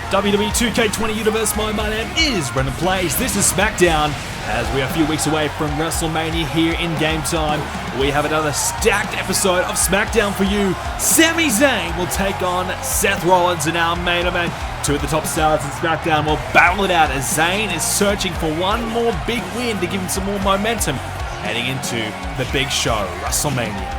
WWE 2k20 Universe, my name is BrendenPlayz. This is SmackDown. As we are a few weeks away from Wrestlemania here in game time, we have another stacked episode of SmackDown for you. Sami Zayn will take on Seth Rollins in our main event. Two of the top stars in SmackDown will battle it out as Zayn is searching for one more big win to give him some more momentum heading into the big show, Wrestlemania.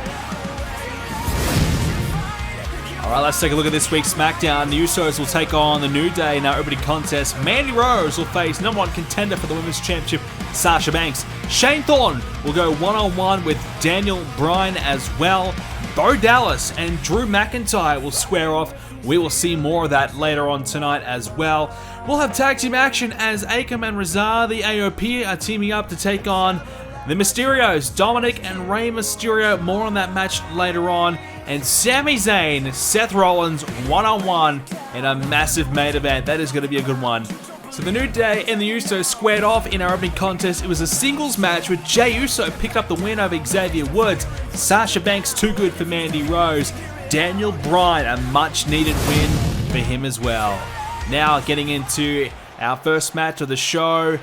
Alright, let's take a look at this week's SmackDown. The Usos will take on the New Day in our opening contest. Mandy Rose will face number one contender for the Women's Championship, Sasha Banks. Shane Thorne will go one-on-one with Daniel Bryan as well. Bo Dallas and Drew McIntyre will square off. We will see more of that later on tonight as well. We'll have tag team action as Akam and Razar, the AOP, are teaming up to take on the Mysterios, Dominik and Rey Mysterio. More on that match later on. And Sami Zayn, Seth Rollins, one-on-one in a massive main event. That is going to be a good one. So the New Day and the Usos squared off in our opening contest. It was a singles match with Jey Uso picked up the win over Xavier Woods. Sasha Banks too good for Mandy Rose. Daniel Bryan, a much-needed win for him as well. Now getting into our first match of the show,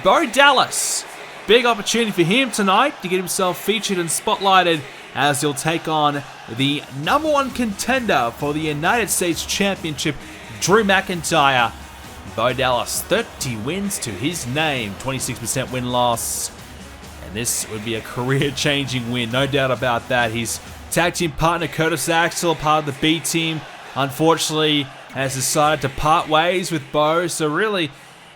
Bo Dallas. Big opportunity for him tonight to get himself featured and spotlighted as he'll take on the number one contender for the United States Championship, Drew McIntyre. Bo Dallas, 30 wins to his name, 26% win-loss. And this would be a career-changing win, no doubt about that. His tag team partner, Curtis Axel, part of the B team, unfortunately has decided to part ways with Bo. So really,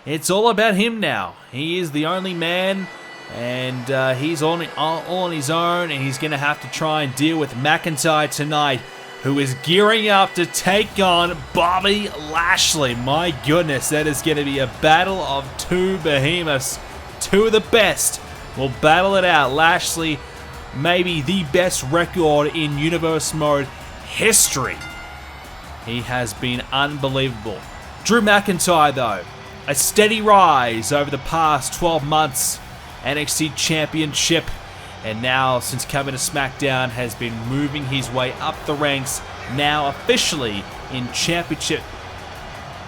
it's all about him now. He is the only man, and he's all on his own, and he's going to have to try and deal with McIntyre tonight, who is gearing up to take on Bobby Lashley. My goodness, that is going to be a battle of two behemoths. Two of the best will battle it out. Lashley, maybe the best record in Universe Mode history. He has been unbelievable. Drew McIntyre, though, a steady rise over the past 12 months. NXT Championship, and now since coming to SmackDown has been moving his way up the ranks, now officially in Championship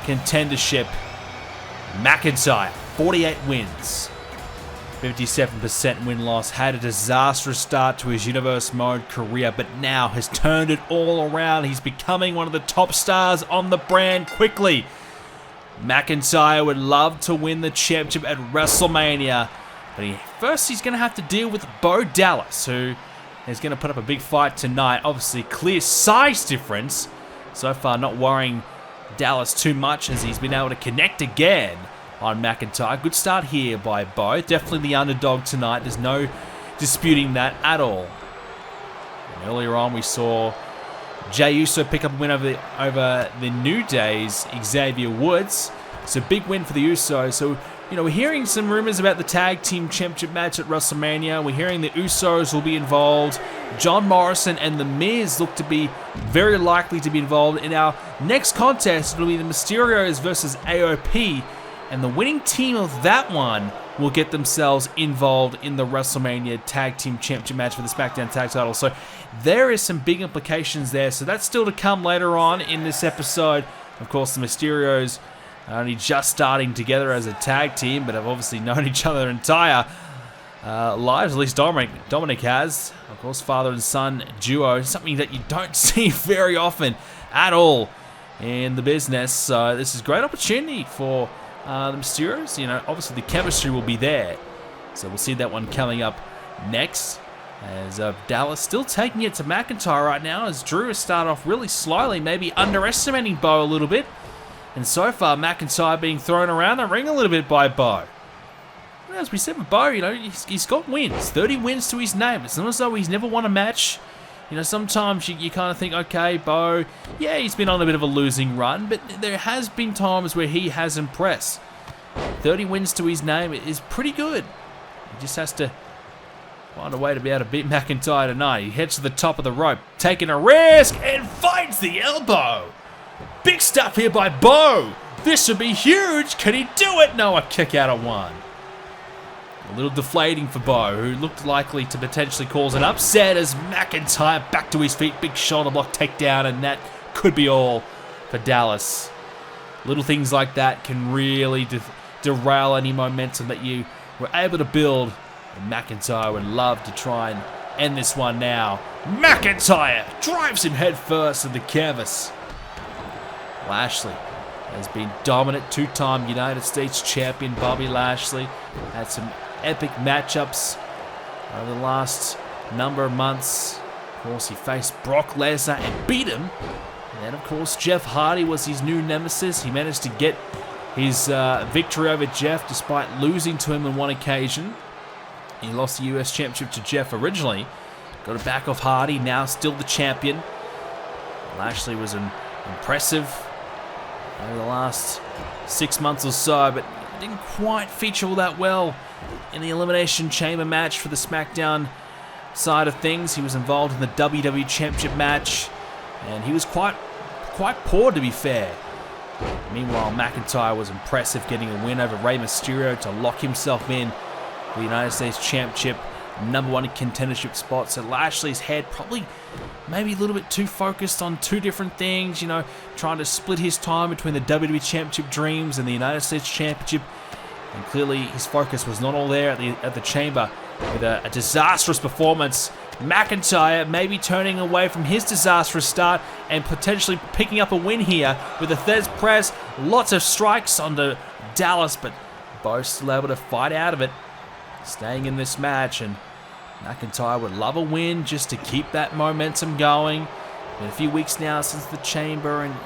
contendership. McIntyre, 48 wins, 57% win-loss, had a disastrous start to his Universe Mode career, but now has turned it all around. He's becoming one of the top stars on the brand quickly. McIntyre would love to win the championship at WrestleMania, but first he's going to have to deal with Bo Dallas, who is going to put up a big fight tonight. Obviously, clear size difference. So far, not worrying Dallas too much as he's been able to connect again on McIntyre. Good start here by Bo. Definitely the underdog tonight. There's no disputing that at all. And earlier on, we saw Jey Uso pick up a win over the New Day's Xavier Woods. So big win for the Usos. So, you know, we're hearing some rumors about the Tag Team Championship match at WrestleMania. We're hearing the Usos will be involved. John Morrison and The Miz look to be very likely to be involved. In our next contest, it'll be the Mysterios versus AOP. And the winning team of that one will get themselves involved in the WrestleMania Tag Team Championship match for the SmackDown Tag title. So there is some big implications there. So that's still to come later on in this episode. Of course, the Mysterios are only just starting together as a tag team, but have obviously known each other their entire lives. At least Dominik has. Of course, father and son duo, something that you don't see very often at all in the business. So this is a great opportunity for the Mysterios. You know, obviously the chemistry will be there. So we'll see that one coming up next. As Dallas still taking it to McIntyre right now, as Drew has started off really slowly, maybe underestimating Bo a little bit. And so far, McIntyre being thrown around the ring a little bit by Bo. As we said with Bo, you know, he's got wins. 30 wins to his name. It's not as though he's never won a match. You know, sometimes you kind of think, okay, Bo, yeah, he's been on a bit of a losing run, but there has been times where he has impressed. 30 wins to his name is pretty good. He just has to find a way to be able to beat McIntyre tonight. He heads to the top of the rope, taking a risk, and finds the elbow. Big stuff here by Bo. This would be huge. Can he do it? No, a kick out of one. A little deflating for Bo, who looked likely to potentially cause an upset as McIntyre back to his feet. Big shoulder block takedown, and that could be all for Dallas. Little things like that can really derail any momentum that you were able to build. And McIntyre would love to try and end this one now. McIntyre drives him head first to the canvas. Lashley has been dominant, two-time United States champion Bobby Lashley. Had some epic matchups over the last number of months. Of course, he faced Brock Lesnar and beat him. And then, of course, Jeff Hardy was his new nemesis. He managed to get his victory over Jeff despite losing to him on one occasion. He lost the US Championship to Jeff originally. Got it back off Hardy, now still the champion. Lashley was impressive over the last 6 months or so, but didn't quite feature all that well in the Elimination Chamber match for the SmackDown side of things. He was involved in the WWE Championship match, and he was quite poor, to be fair. Meanwhile, McIntyre was impressive, getting a win over Rey Mysterio to lock himself in the United States Championship #1 contendership spot. So Lashley's head probably maybe a little bit too focused on two different things, you know, trying to split his time between the WWE Championship dreams and the United States Championship. And clearly his focus was not all there at the chamber with a disastrous performance. McIntyre maybe turning away from his disastrous start and potentially picking up a win here with a Thesz press. Lots of strikes onto Dallas, but both still able to fight out of it, staying in this match. And McIntyre would love a win just to keep that momentum going. Been a few weeks now since the chamber, and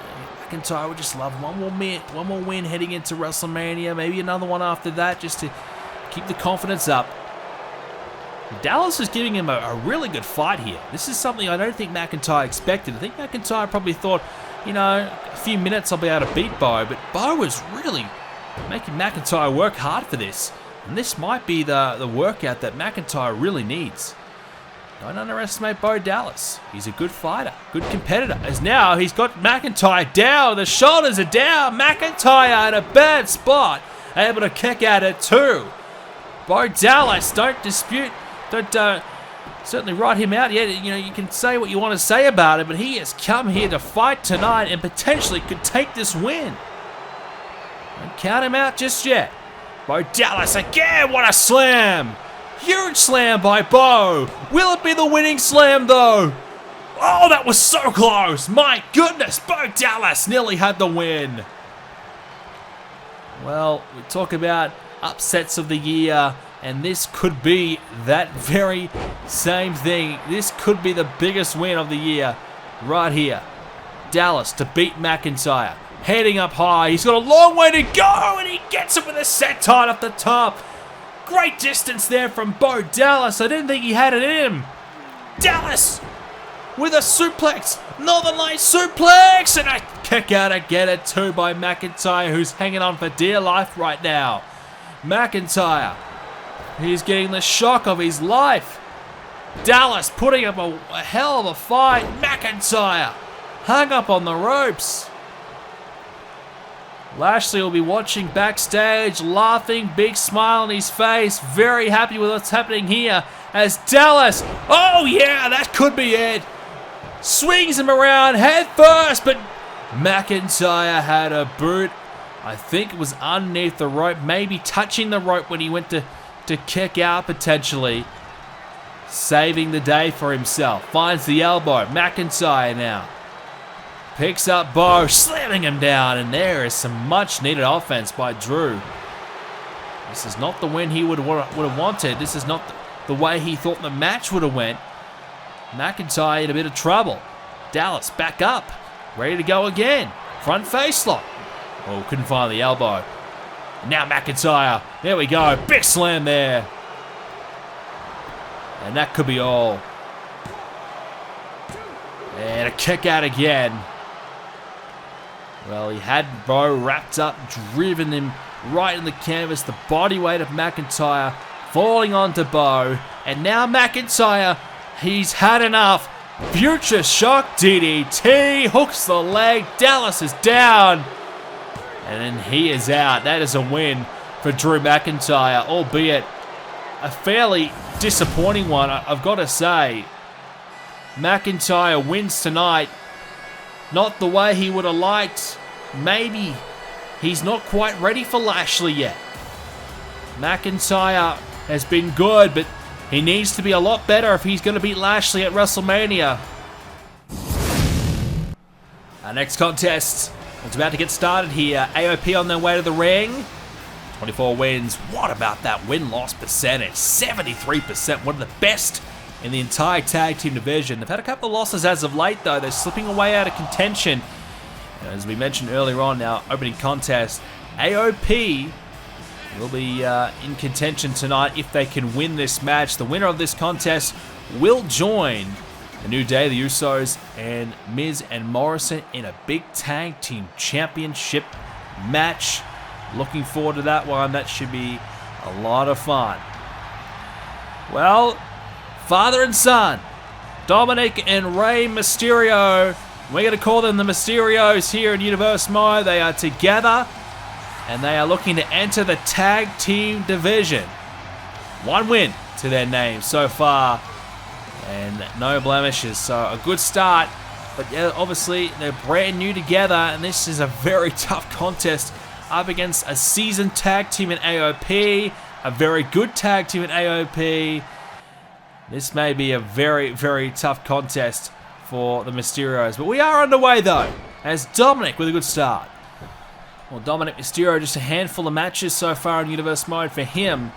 McIntyre would just love one more win heading into WrestleMania, maybe another one after that, just to keep the confidence up. Dallas is giving him a really good fight here. This is something I don't think McIntyre expected. I think McIntyre probably thought, you know, a few minutes I'll be able to beat Bo, but Bo was really making McIntyre work hard for this. And this might be the workout that McIntyre really needs. Don't underestimate Bo Dallas. He's a good fighter, good competitor. As now he's got McIntyre down. The shoulders are down. McIntyre in a bad spot. Able to kick at it too. Bo Dallas, don't dispute. Don't certainly write him out yet. You know, you can say what you want to say about it, but he has come here to fight tonight and potentially could take this win. Don't count him out just yet. Bo Dallas again, what a slam! Huge slam by Bo. Will it be the winning slam though? Oh, that was so close! My goodness, Bo Dallas nearly had the win. Well, we talk about upsets of the year, and this could be that very same thing. This could be the biggest win of the year right here. Dallas to beat McIntyre. Heading up high. He's got a long way to go, and he gets it with a senton off the top. Great distance there from Bo Dallas. I didn't think he had it in him. Dallas with a suplex. Northern Light suplex. And a kick out to get it too by McIntyre, who's hanging on for dear life right now. McIntyre. He's getting the shock of his life. Dallas putting up a hell of a fight. McIntyre hung up on the ropes. Lashley will be watching backstage, laughing, big smile on his face, very happy with what's happening here as Dallas, oh yeah, that could be it, swings him around head first, but McIntyre had a boot. I think it was underneath the rope, maybe touching the rope when he went to kick out potentially. Saving the day for himself. Finds the elbow. McIntyre now picks up Bo, slamming him down, and there is some much needed offense by Drew. This is not the win he would have wanted. This is not the way he thought the match would have went. McIntyre in a bit of trouble. Dallas back up, ready to go again. Front face lock. Oh, couldn't find the elbow. Now McIntyre, there we go, big slam there. And that could be all. And a kick out again. Well, he had Bo wrapped up, driven him right in the canvas. The body weight of McIntyre falling onto Bo. And now McIntyre, he's had enough. Future shock DDT, hooks the leg. Dallas is down. And then he is out. That is a win for Drew McIntyre, albeit a fairly disappointing one, I've got to say. McIntyre wins tonight. Not the way he would have liked. Maybe he's not quite ready for Lashley yet. McIntyre has been good, but he needs to be a lot better if he's going to beat Lashley at WrestleMania. Our next contest is about to get started here. AOP on their way to the ring. 24 wins. What about that win-loss percentage? 73%. One of the best in the entire tag team division. They've had a couple of losses as of late, though. They're slipping away out of contention. As we mentioned earlier on, our opening contest, AOP will be in contention tonight if they can win this match. The winner of this contest will join the New Day, the Usos, and Miz and Morrison in a big tag team championship match. Looking forward to that one. That should be a lot of fun. Well, father and son, Dominik and Rey Mysterio. We're going to call them the Mysterios here in Universe Mode. They are together, and they are looking to enter the tag team division. One win to their name so far, and no blemishes. So a good start, but yeah, obviously they're brand new together, and this is a very tough contest up against a seasoned tag team in AOP, a very good tag team in AOP. This may be a very, very tough contest for the Mysterios. But we are underway, though, as Dominik with a good start. Well, Dominik Mysterio, just a handful of matches so far in Universe Mode for him.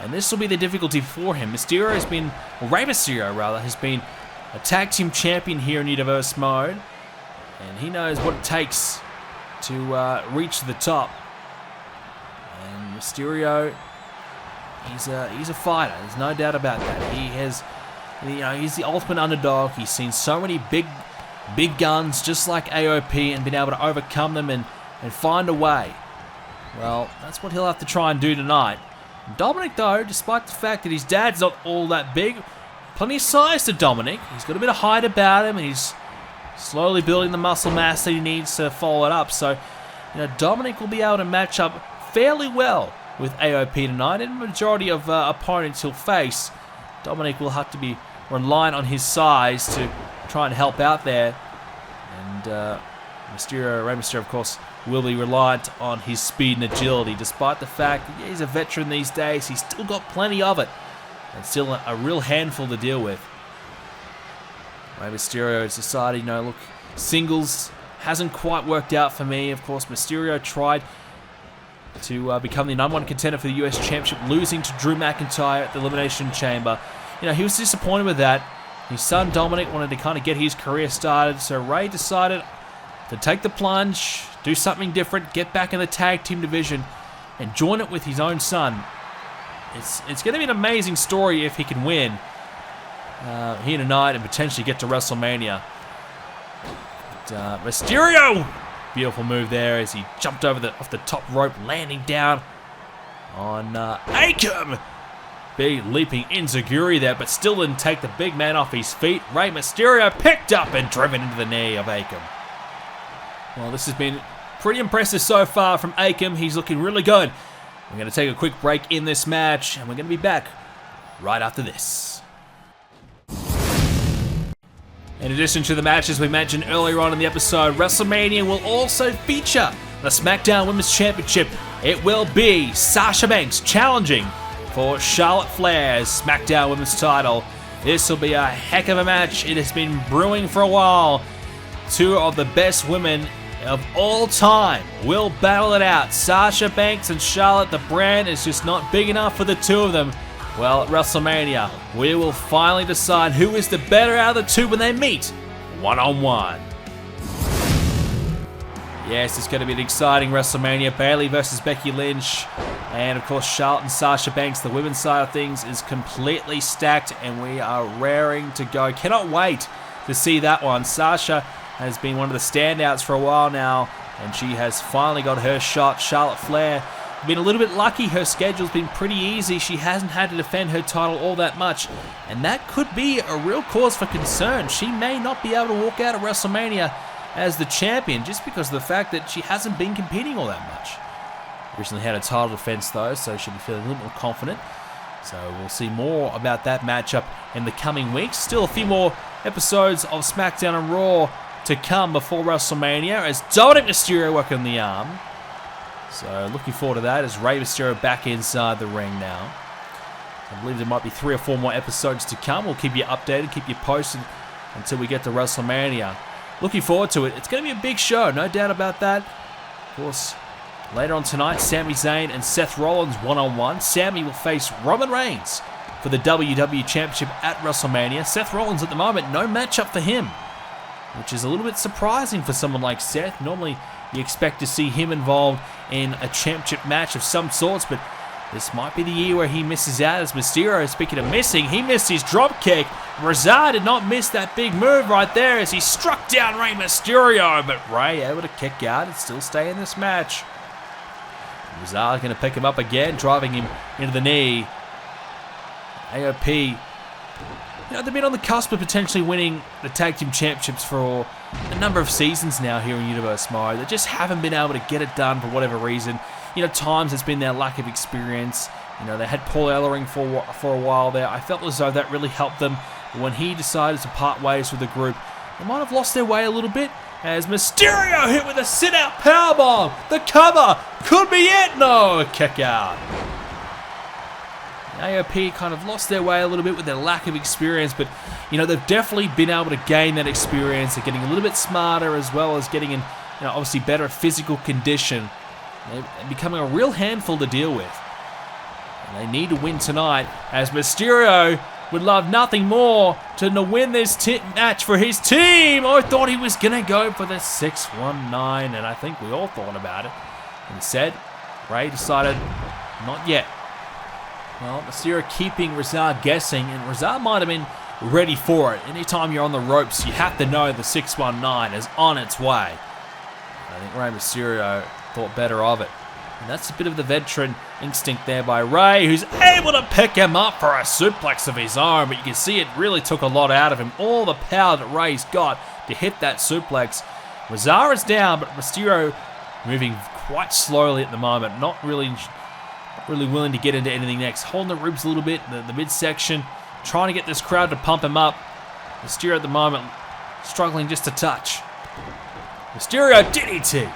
And this will be the difficulty for him. Rey Mysterio has been a tag team champion here in Universe Mode. And he knows what it takes to reach the top. And Mysterio, he's a fighter. There's no doubt about that. He's the ultimate underdog. He's seen so many big guns just like AOP and been able to overcome them and find a way. Well, that's what he'll have to try and do tonight. Dominik, though, despite the fact that his dad's not all that big, plenty of size to Dominik. He's got a bit of height about him, and he's slowly building the muscle mass that he needs to follow it up. So, Dominik will be able to match up fairly well with AOP tonight, and the majority of opponents he'll face, Dominik will have to be reliant on his size to try and help out there. And Rey Mysterio, of course, will be reliant on his speed and agility, despite the fact that he's a veteran these days. He's still got plenty of it, and still a real handful to deal with. Rey Mysterio has decided, look, singles hasn't quite worked out for me. Of course, Mysterio tried to become the #1 contender for the US Championship, losing to Drew McIntyre at the Elimination Chamber. He was disappointed with that. His son Dominik wanted to kind of get his career started, so Rey decided to take the plunge, do something different, get back in the tag team division, and join it with his own son. It's going to be an amazing story if he can win here tonight and potentially get to WrestleMania. But, Mysterio! Beautiful move there as he jumped off the top rope, landing down on Akam. Big leaping enziguri there, but still didn't take the big man off his feet. Rey Mysterio picked up and driven into the knee of Akam. Well, this has been pretty impressive so far from Akam. He's looking really good. We're going to take a quick break in this match, and we're going to be back right after this. In addition to the matches we mentioned earlier on in the episode, WrestleMania will also feature the SmackDown Women's Championship. It will be Sasha Banks challenging for Charlotte Flair's SmackDown Women's title. This will be a heck of a match. It has been brewing for a while. Two of the best women of all time will battle it out. Sasha Banks and Charlotte. The brand is just not big enough for the two of them. Well, at WrestleMania, we will finally decide who is the better out of the two when they meet one-on-one. Yes, it's going to be an exciting WrestleMania. Bayley versus Becky Lynch. And, of course, Charlotte and Sasha Banks. The women's side of things is completely stacked, and we are raring to go. Cannot wait to see that one. Sasha has been one of the standouts for a while now, and she has finally got her shot. Charlotte Flair been a little bit lucky. Her schedule's been pretty easy. She hasn't had to defend her title all that much, and that could be a real cause for concern. She may not be able to walk out of WrestleMania as the champion just because of the fact that she hasn't been competing all that much. Recently had a title defense though, so she'll be feeling a little more confident. So we'll see more about that matchup in the coming weeks. Still a few more episodes of SmackDown and Raw to come before WrestleMania as Dominik Mysterio working the arm. So looking forward to that as Rey Mysterio back inside the ring now. I believe there might be 3 or 4 more episodes to come. We'll keep you updated, keep you posted until we get to WrestleMania. Looking forward to it. It's going to be a big show, no doubt about that. Of course, later on tonight, Sami Zayn and Seth Rollins one-on-one. Sami will face Roman Reigns for the WWE Championship at WrestleMania. Seth Rollins at the moment, no matchup for him, which is a little bit surprising for someone like Seth. Normally, you expect to see him involved in a championship match of some sorts, but this might be the year where he misses out as Mysterio. Speaking of missing, he missed his drop kick. Razar did not miss that big move right there as he struck down Rey Mysterio, but Rey able to kick out and still stay in this match. Razar going to pick him up again, driving him into the knee. AOP, they've been on the cusp of potentially winning the Tag Team Championships for a number of seasons now here in Universe Mario. They just haven't been able to get it done for whatever reason. Times it's been their lack of experience. They had Paul Ellering for a while there. I felt as though that really helped them. But when he decided to part ways with the group, they might have lost their way a little bit. As Mysterio hit with a sit-out powerbomb. The cover could be it. No, kick out. AOP kind of lost their way a little bit with their lack of experience, but they've definitely been able to gain that experience. They're getting a little bit smarter as well as getting in, obviously better physical condition. They're becoming a real handful to deal with. And they need to win tonight, as Mysterio would love nothing more than to win this match for his team. I thought he was going to go for the 619, and I think we all thought about it. Instead, Rey decided, not yet. Well, Mysterio keeping Razar guessing, and Razar might have been ready for it. Anytime you're on the ropes, you have to know the 619 is on its way. I think Rey Mysterio thought better of it. And that's a bit of the veteran instinct there by Rey, who's able to pick him up for a suplex of his own, but you can see it really took a lot out of him. All the power that Rey's got to hit that suplex. Razar is down, but Mysterio moving quite slowly at the moment, not really willing to get into anything next. Holding the ribs a little bit, the midsection, trying to get this crowd to pump him up. Mysterio at the moment struggling just a touch. Mysterio DDT.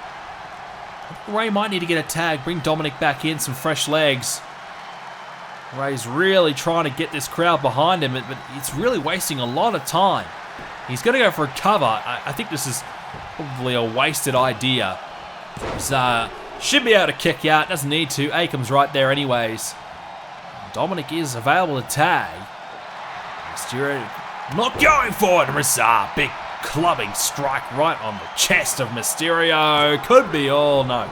Rey might need to get a tag, bring Dominik back in, some fresh legs. Rey's really trying to get this crowd behind him, but it's really wasting a lot of time. He's going to go for a cover. I think this is probably a wasted idea. Should be able to kick out, doesn't need to. Akam's right there anyways. Dominik is available to tag. Mysterio not going for it. Razar, big clubbing strike right on the chest of Mysterio. Could be all, no.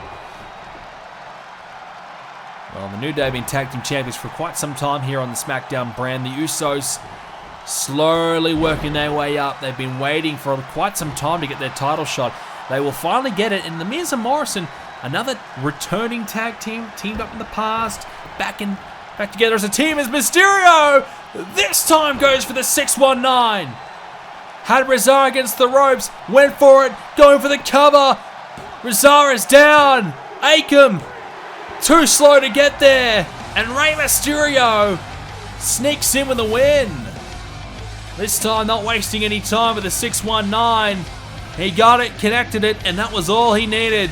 Well, the New Day have been Tag Team Champions for quite some time here on the SmackDown brand. The Usos slowly working their way up. They've been waiting for quite some time to get their title shot. They will finally get it. And the Miz and Morrison, another returning tag team, teamed up in the past, back together as a team, as Mysterio this time goes for the 619. Had Razar against the ropes, went for it, going for the cover. Razar is down. Akam too slow to get there, and Rey Mysterio sneaks in with a win. This time not wasting any time with the 619. He got it, connected it, and that was all he needed.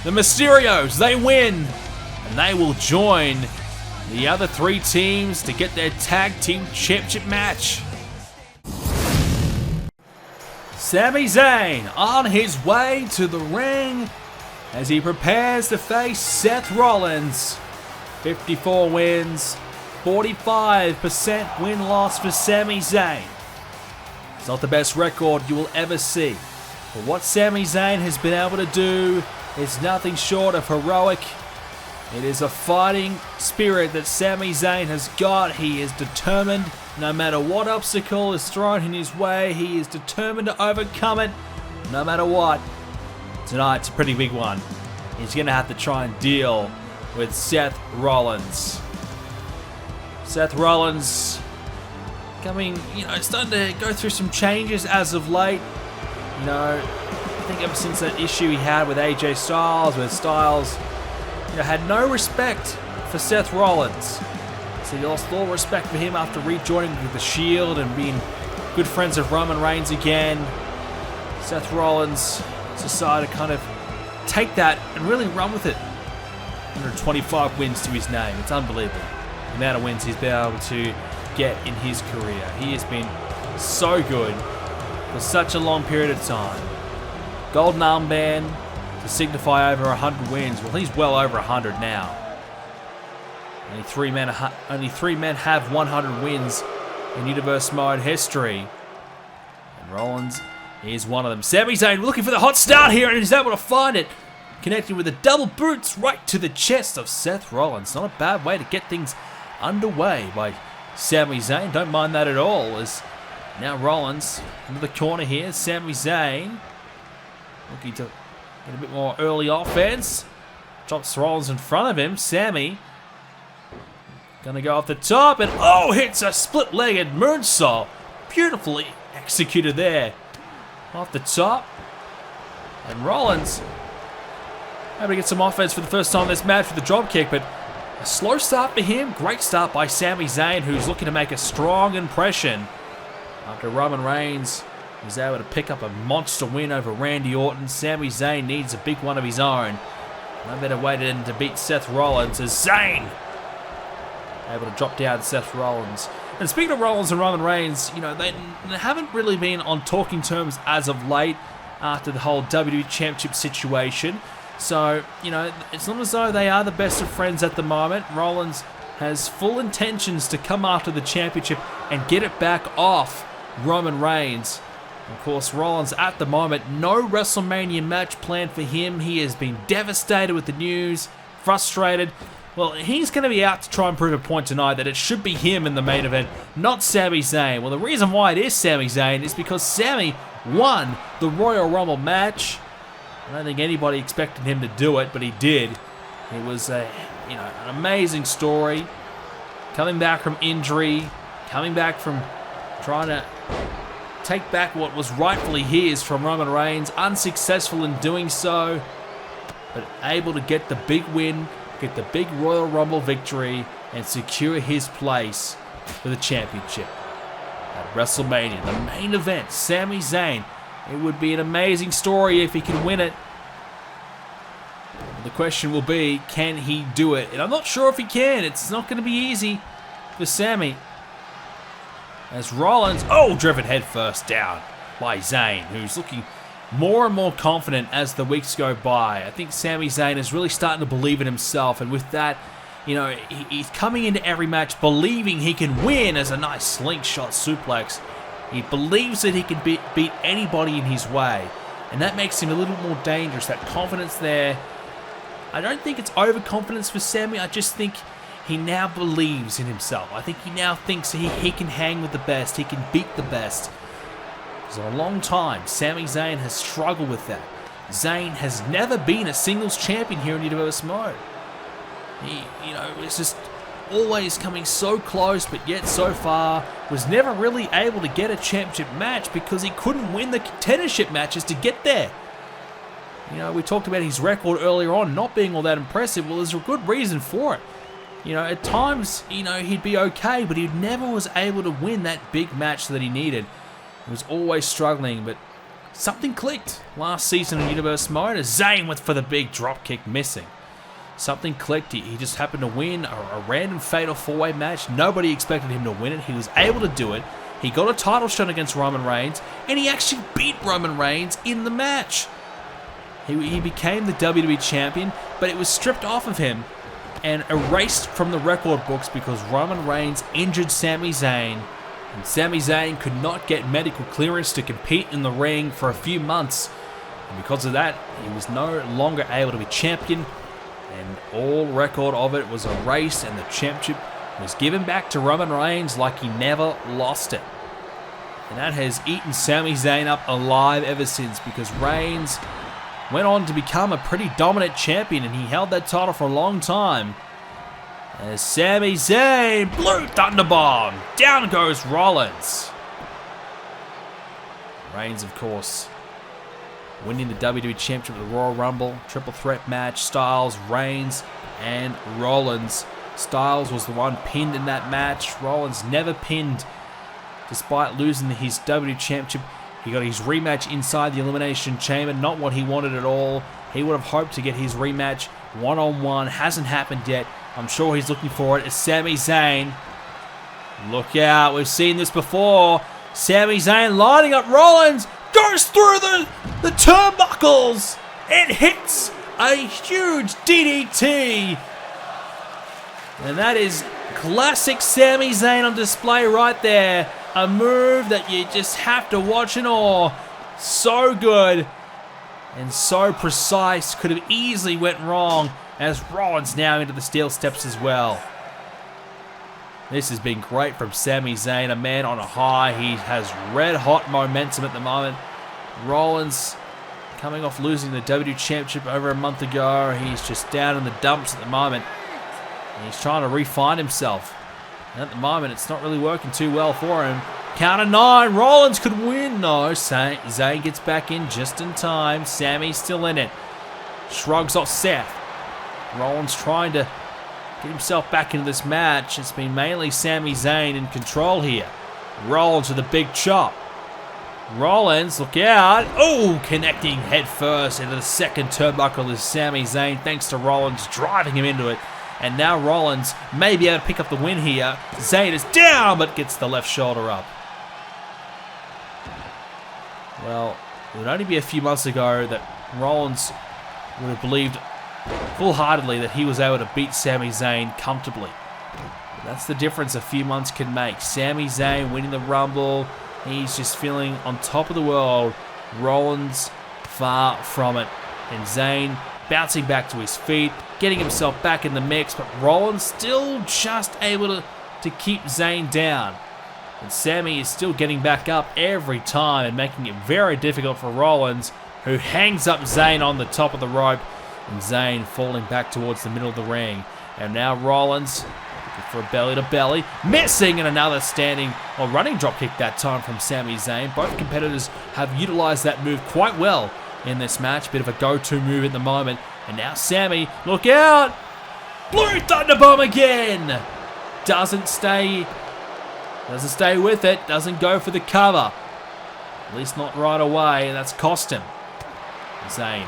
The Mysterios, they win, and they will join the other 3 teams to get their Tag Team Championship match. Sami Zayn on his way to the ring as he prepares to face Seth Rollins. 54 wins, 45% win-loss for Sami Zayn. It's not the best record you will ever see, but what Sami Zayn has been able to do is nothing short of heroic. It is a fighting spirit that Sami Zayn has got. He is determined. No matter what obstacle is thrown in his way, he is determined to overcome it, no matter what. Tonight's a pretty big one. He's going to have to try and deal with Seth Rollins. Seth Rollins coming, starting to go through some changes as of late. I think ever since that issue he had with AJ Styles, where Styles had no respect for Seth Rollins. So he lost all respect for him after rejoining with the Shield and being good friends of Roman Reigns again. Seth Rollins decided to kind of take that and really run with it. 125 wins to his name. It's unbelievable. The amount of wins he's been able to get in his career. He has been so good for such a long period of time. Golden armband to signify over 100 wins. Well, he's well over 100 now. Only three men have 100 wins in Universe Mode history. And Rollins is one of them. Sami Zayn looking for the hot start here and he's able to find it. Connecting with the double boots right to the chest of Seth Rollins. Not a bad way to get things underway by Sami Zayn. Don't mind that at all. As now Rollins into the corner here. Sami Zayn looking to get a bit more early offense. Drops Rollins in front of him. Sami gonna go off the top and hits a split-legged moonsault. Beautifully executed there. Off the top. And Rollins able to get some offense for the first time in this match with the dropkick, but a slow start for him. Great start by Sami Zayn, who's looking to make a strong impression after Roman Reigns was able to pick up a monster win over Randy Orton. Sami Zayn needs a big one of his own. No better way than to beat Seth Rollins as Zayn able to drop down Seth Rollins. And speaking of Rollins and Roman Reigns, they haven't really been on talking terms as of late after the whole WWE Championship situation. So, it's not as though they are the best of friends at the moment. Rollins has full intentions to come after the championship and get it back off Roman Reigns. Of course, Rollins at the moment, no WrestleMania match planned for him. He has been devastated with the news, frustrated. Well, he's going to be out to try and prove a point tonight that it should be him in the main event, not Sami Zayn. Well, the reason why it is Sami Zayn is because Sami won the Royal Rumble match. I don't think anybody expected him to do it, but he did. It was an amazing story. Coming back from injury, coming back from trying to take back what was rightfully his from Roman Reigns, unsuccessful in doing so, but able to get the big win, get the big Royal Rumble victory, and secure his place for the championship at WrestleMania, the main event. Sami Zayn. It would be an amazing story if he can win it. The question will be, can he do it? And I'm not sure if he can. It's not going to be easy for Sami. As Rollins, driven headfirst down by Zayn, who's looking more and more confident as the weeks go by. I think Sami Zayn is really starting to believe in himself, and with that, he's coming into every match believing he can win as a nice slingshot suplex. He believes that he can beat anybody in his way, and that makes him a little more dangerous. That confidence there, I don't think it's overconfidence for Sami. I just think he now believes in himself. I think he now thinks he can hang with the best. He can beat the best. For a long time, Sami Zayn has struggled with that. Zayn has never been a singles champion here in Universe Mode. It's just always coming so close, but yet so far was never really able to get a championship match because he couldn't win the contendership matches to get there. We talked about his record earlier on not being all that impressive. Well, there's a good reason for it. At times, he'd be okay, but he never was able to win that big match that he needed. He was always struggling, but something clicked last season in Universe Mode as Zayn went for the big dropkick, missing. Something clicked. He just happened to win a random fatal four-way match. Nobody expected him to win it. He was able to do it. He got a title shot against Roman Reigns, and he actually beat Roman Reigns in the match. He became the WWE Champion, but it was stripped off of him and erased from the record books because Roman Reigns injured Sami Zayn, and Sami Zayn could not get medical clearance to compete in the ring for a few months. And because of that, he was no longer able to be champion, and all record of it was erased, and the championship was given back to Roman Reigns like he never lost it. And that has eaten Sami Zayn up alive ever since, because Reigns went on to become a pretty dominant champion, and he held that title for a long time. As Sami Zayn, Blue Thunderbomb, down goes Rollins. Reigns, of course, winning the WWE Championship at the Royal Rumble, triple threat match, Styles, Reigns, and Rollins. Styles was the one pinned in that match. Rollins never pinned, despite losing his WWE Championship. He got his rematch inside the Elimination Chamber, not what he wanted at all. He would have hoped to get his rematch one-on-one. Hasn't happened yet. I'm sure he's looking for it. It's Sami Zayn. Look out. We've seen this before. Sami Zayn lining up Rollins. Goes through the turnbuckles. It hits a huge DDT. And that is classic Sami Zayn on display right there. A move that you just have to watch in awe. So good and so precise. Could have easily went wrong as Rollins now into the steel steps as well. This has been great from Sami Zayn, a man on a high. He has red hot momentum at the moment. Rollins coming off losing the WWE Championship over a month ago. He's just down in the dumps at the moment. And he's trying to refine himself. And at the moment, it's not really working too well for him. Count of 9. Rollins could win. No, Zayn gets back in just in time. Sami's still in it. Shrugs off Seth. Rollins trying to get himself back into this match. It's been mainly Sami Zayn in control here. Rollins with a big chop. Rollins, look out. Oh, connecting head first into the second turnbuckle is Sami Zayn, thanks to Rollins driving him into it. And now Rollins may be able to pick up the win here. Zayn is down, but gets the left shoulder up. Well, it would only be a few months ago that Rollins would have believed full-heartedly that he was able to beat Sami Zayn comfortably. That's the difference a few months can make. Sami Zayn winning the Rumble. He's just feeling on top of the world. Rollins far from it. And Zayn bouncing back to his feet, getting himself back in the mix, but Rollins still just able to keep Zayn down. And Sami is still getting back up every time and making it very difficult for Rollins, who hangs up Zayn on the top of the rope. And Zayn falling back towards the middle of the ring. And now Rollins looking for a belly-to-belly. Missing, and another standing or running dropkick that time from Sami Zayn. Both competitors have utilized that move quite well in this match. Bit of a go-to move at the moment. And now Sami, look out! Blue Thunderbomb again! Doesn't stay with it. Doesn't go for the cover. At least not right away, and that's cost him. Zayn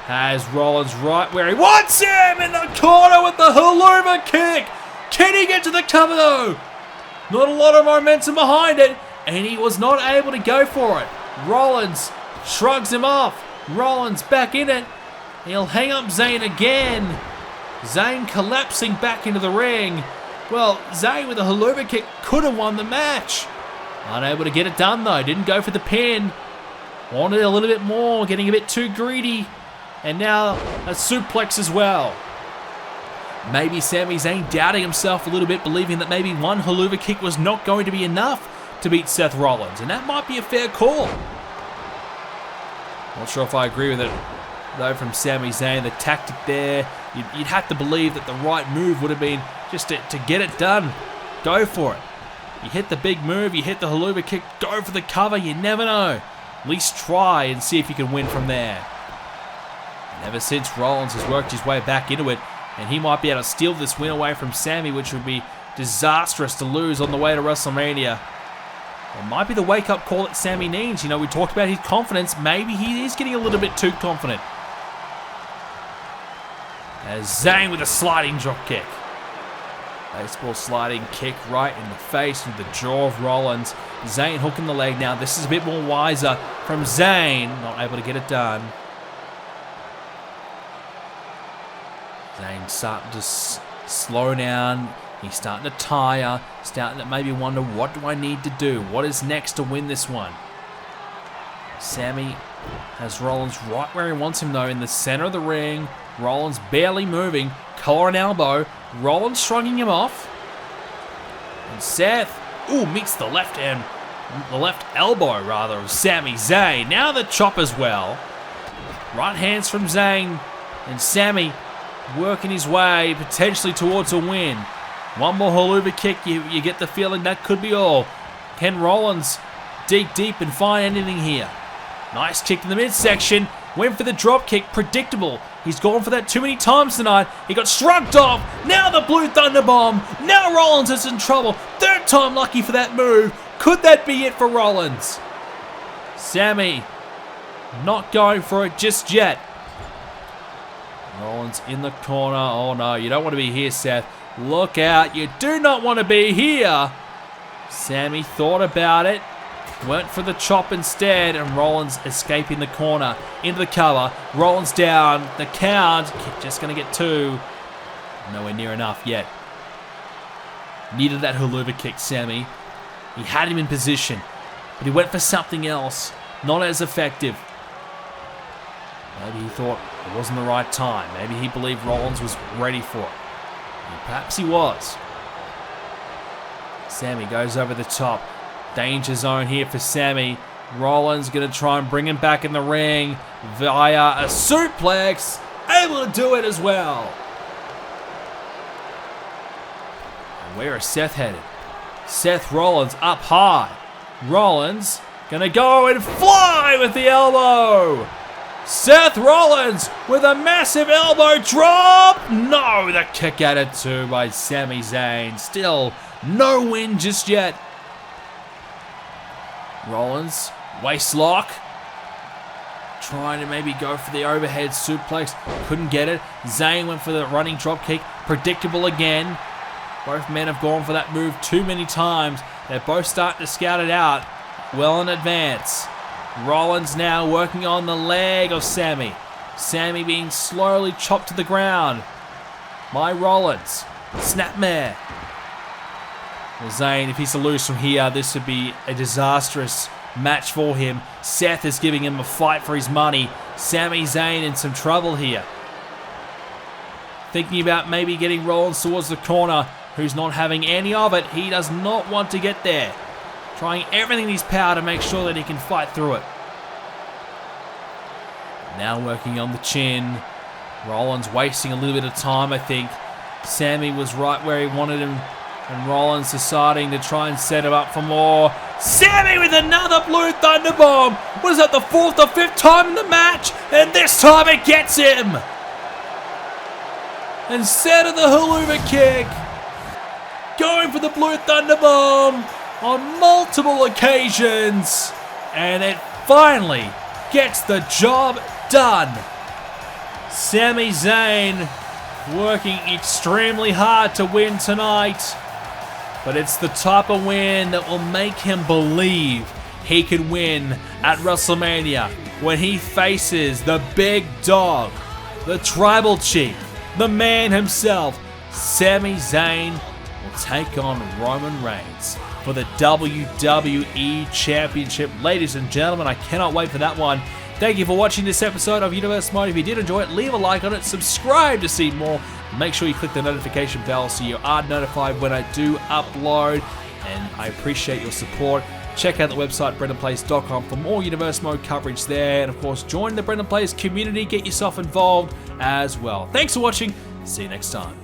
has Rollins right where he wants him in the corner with the Helluva kick. Can he get to the cover though? Not a lot of momentum behind it, and he was not able to go for it. Rollins shrugs him off. Rollins back in it. He'll hang up Zayn again. Zayn collapsing back into the ring. Well, Zayn with a Helluva kick could have won the match. Unable to get it done though. Didn't go for the pin. Wanted a little bit more, getting a bit too greedy. And now a suplex as well. Maybe Sami Zayn doubting himself a little bit, believing that maybe one Helluva kick was not going to be enough to beat Seth Rollins. And that might be a fair call. Not sure if I agree with it, though, from Sami Zayn. The tactic there, you'd have to believe that the right move would have been just to get it done. Go for it. You hit the big move, you hit the Helluva kick, go for the cover, you never know. At least try and see if you can win from there. And ever since, Rollins has worked his way back into it, and he might be able to steal this win away from Sami, which would be disastrous to lose on the way to WrestleMania. It might be the wake-up call that Sami needs. You know, we talked about his confidence. Maybe he is getting a little bit too confident. As Zayn with a sliding drop kick. Baseball sliding kick right in the face with the jaw of Rollins. Zayn hooking the leg now. This is a bit more wiser from Zayn. Not able to get it done. Zayn starting to slow down. He's starting to tire. Starting to maybe wonder, what do I need to do? What is next to win this one? Sami has Rollins right where he wants him though, in the center of the ring. Rollins barely moving. Collar and elbow. Rollins shrugging him off. And Seth, meets the left hand, the left elbow rather, of Sami Zayn. Now the chop as well. Right hands from Zayn, and Sami working his way potentially towards a win. One more Helluva kick, you get the feeling that could be all. Can Rollins dig deep and find anything here? Nice kick in the midsection. Went for the drop kick, predictable. He's gone for that too many times tonight. He got shrugged off. Now the Blue Thunder Bomb. Now Rollins is in trouble. Third time lucky for that move. Could that be it for Rollins? Sami not going for it just yet. Rollins in the corner. Oh no, you don't want to be here, Seth. Look out, you do not want to be here. Sami thought about it, went for the chop instead, and Rollins escaping the corner into the cover. Rollins down, the count, just going to get 2. Nowhere near enough yet. Needed that Helluva kick, Sami. He had him in position, but he went for something else, not as effective. Maybe he thought it wasn't the right time. Maybe he believed Rollins was ready for it. And perhaps he was. Sami goes over the top. Danger zone here for Sami. Rollins going to try and bring him back in the ring via a suplex. Able to do it as well. And where is Seth headed? Seth Rollins up high. Rollins going to go and fly with the elbow. Seth Rollins with a massive elbow drop. No, the kick out of 2 by Sami Zayn. Still no win just yet. Rollins, waist lock. Trying to maybe go for the overhead suplex. Couldn't get it. Zayn went for the running drop kick. Predictable again. Both men have gone for that move too many times. They're both starting to scout it out well in advance. Rollins now working on the leg of Sami. Sami being slowly chopped to the ground by Rollins. Snapmare. Well, Zayn, if he's to lose from here, this would be a disastrous match for him. Seth is giving him a fight for his money. Sami Zayn in some trouble here. Thinking about maybe getting Rollins towards the corner, who's not having any of it. He does not want to get there. Trying everything in his power to make sure that he can fight through it. Now working on the chin. Rollins wasting a little bit of time, I think. Sami was right where he wanted him. And Rollins deciding to try and set him up for more. Sami with another Blue Thunder Bomb. Was that the 4th or 5th time in the match? And this time it gets him. Instead of the Helluva kick, going for the Blue Thunder Bomb on multiple occasions. And it finally gets the job done. Sami Zayn working extremely hard to win tonight. But it's the type of win that will make him believe he can win at WrestleMania when he faces the big dog, the tribal chief, the man himself. Sami Zayn will take on Roman Reigns for the WWE Championship. Ladies and gentlemen, I cannot wait for that one. Thank you for watching this episode of Universe Mode. If you did enjoy it, leave a like on it, subscribe to see more. Make sure you click the notification bell so you are notified when I do upload. And I appreciate your support. Check out the website, BrendenPlayz.com, for more Universe Mode coverage there. And of course, join the BrendenPlayz community. Get yourself involved as well. Thanks for watching. See you next time.